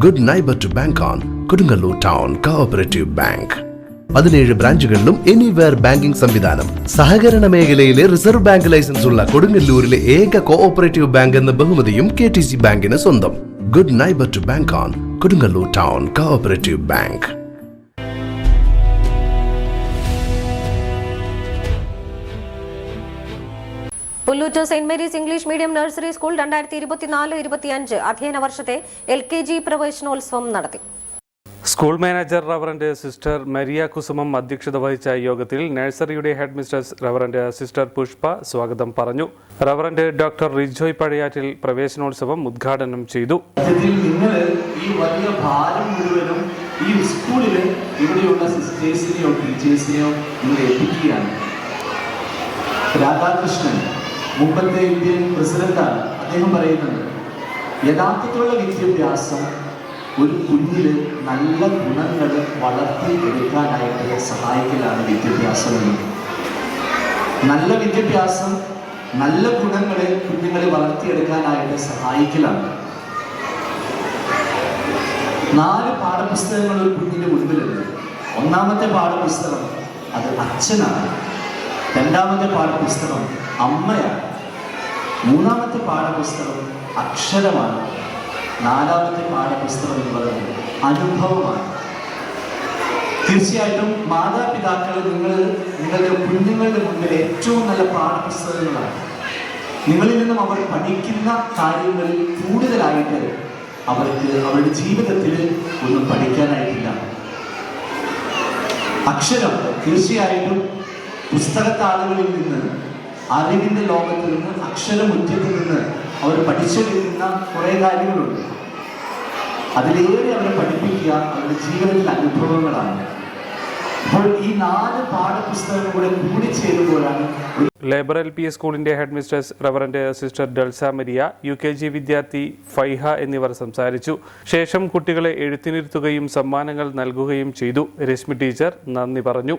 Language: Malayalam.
Good neighbour to bank on Kodungallur town cooperative bank. 17 ബ്രാഞ്ചുകളിലും എനിവെയർ ബാങ്കിംഗ് സംവിധാനം. സഹകരണ മേഖലയിലെ റിസർവ് ബാങ്ക് ലൈസൻസ് ഉള്ള കൊടുങ്ങല്ലൂരിലെ ഏക കോഓപ്പറേറ്റീവ് ബാങ്ക് എന്ന ബഹുമതിയും KTC ബാങ്കിന് സ്വന്തം. Good neighbour to bank on Kodungallur town cooperative bank. Pullut saint Mary's English medium nursery school 2024-25 അധ്യയന വർഷത്തെ LKG പ്രവേശനോത്സവം നടത്തി. School manager reverend sister Maria Kusumam അധ്യക്ഷത വഹിച്ച യോഗത്തിൽ നഴ്സറിയുടെ head mistress reverend sister Pushpa സ്വാഗതം പറഞ്ഞു. റവറന്റ് ഡോക്ടർ റിജോയ് പഴയാറ്റിൽ പ്രവേശനോത്സവം ഉദ്ഘാടനം ചെയ്തു. ഈ വലിയ ഭാരം മുഴുവനും ഈ സ്കൂളിൽ ഇവിടെയുള്ള സിസ്റ്റേഴ്സിനെയോ ടീച്ചേഴ്സിനെയോ നിങ്ങൾ ഏൽപ്പിക്കുകയാണ്. രാധാകൃഷ്ണൻ മുമ്പത്തെ ഇന്ത്യൻ പ്രസിഡന്റാണ്. അദ്ദേഹം പറയുന്നത് യഥാർത്ഥത്തിലുള്ള വിദ്യാഭ്യാസം ഒരു കുഞ്ഞില് നല്ല ഗുണങ്ങൾ വളർത്തിയെടുക്കാനായിട്ട് സഹായിക്കലാണ് വിദ്യാഭ്യാസം എന്നത്. നല്ല വിദ്യാഭ്യാസം നല്ല ഗുണങ്ങളെ കുഞ്ഞുങ്ങളെ വളർത്തിയെടുക്കാനായിട്ട് സഹായിക്കലാണ്. 4 പാഠപുസ്തകങ്ങൾ ഒരു കുഞ്ഞിന്റെ മുൻപിലുണ്ട്. ഒന്നാമത്തെ പാഠപുസ്തകം അത് അച്ഛനാണ്. രണ്ടാമത്തെ പാഠപുസ്തകം അമ്മയാണ്. മൂന്നാമത്തെ പാഠപുസ്തകം അക്ഷരമാണ്. 4ാമത്തെ പാഠപുസ്തകം എന്ന് പറയുന്നത് അനുഭവമാണ്. തീർച്ചയായിട്ടും മാതാപിതാക്കൾ നിങ്ങളുടെ കുഞ്ഞുങ്ങളുടെ മുമ്പിൽ ഏറ്റവും നല്ല പാഠപുസ്തകങ്ങളാണ്. നിങ്ങളിൽ നിന്നും അവർ പഠിക്കുന്ന കാര്യങ്ങളിൽ കൂടുതലായിട്ട് അവർക്ക് അവരുടെ ജീവിതത്തിൽ ഒന്നും പഠിക്കാനായിട്ടില്ല. അക്ഷരം തീർച്ചയായിട്ടും പുസ്തകത്താളുകളിൽ നിന്ന്, അറിവിന്റെ ലോകത്തിൽ നിന്ന്, അക്ഷരമുറ്റത്തിൽ നിന്ന് അവർ പഠിച്ചെടുക്കുന്ന കുറേ കാര്യങ്ങളുണ്ട്. അതിലേറെ അവരെ പഠിപ്പിക്കുക അവരുടെ ജീവിതത്തിലെ അനുഭവങ്ങളാണ്. അപ്പോൾ ഈ 4 പാഠപുസ്തകങ്ങൾ കൂടെ കൂടിച്ചേരുമ്പോഴാണ്. ലേബർ LP സ്കൂളിന്റെ head mistress reverend sister Delsa Maria, UKG വിദ്യാർത്ഥി ഫൈഹ എന്നിവർ സംസാരിച്ചു. ശേഷം കുട്ടികളെ എഴുത്തിനിരുത്തുകയും സമ്മാനങ്ങൾ നൽകുകയും ചെയ്തു. രശ്മി ടീച്ചർ നന്ദി പറഞ്ഞു.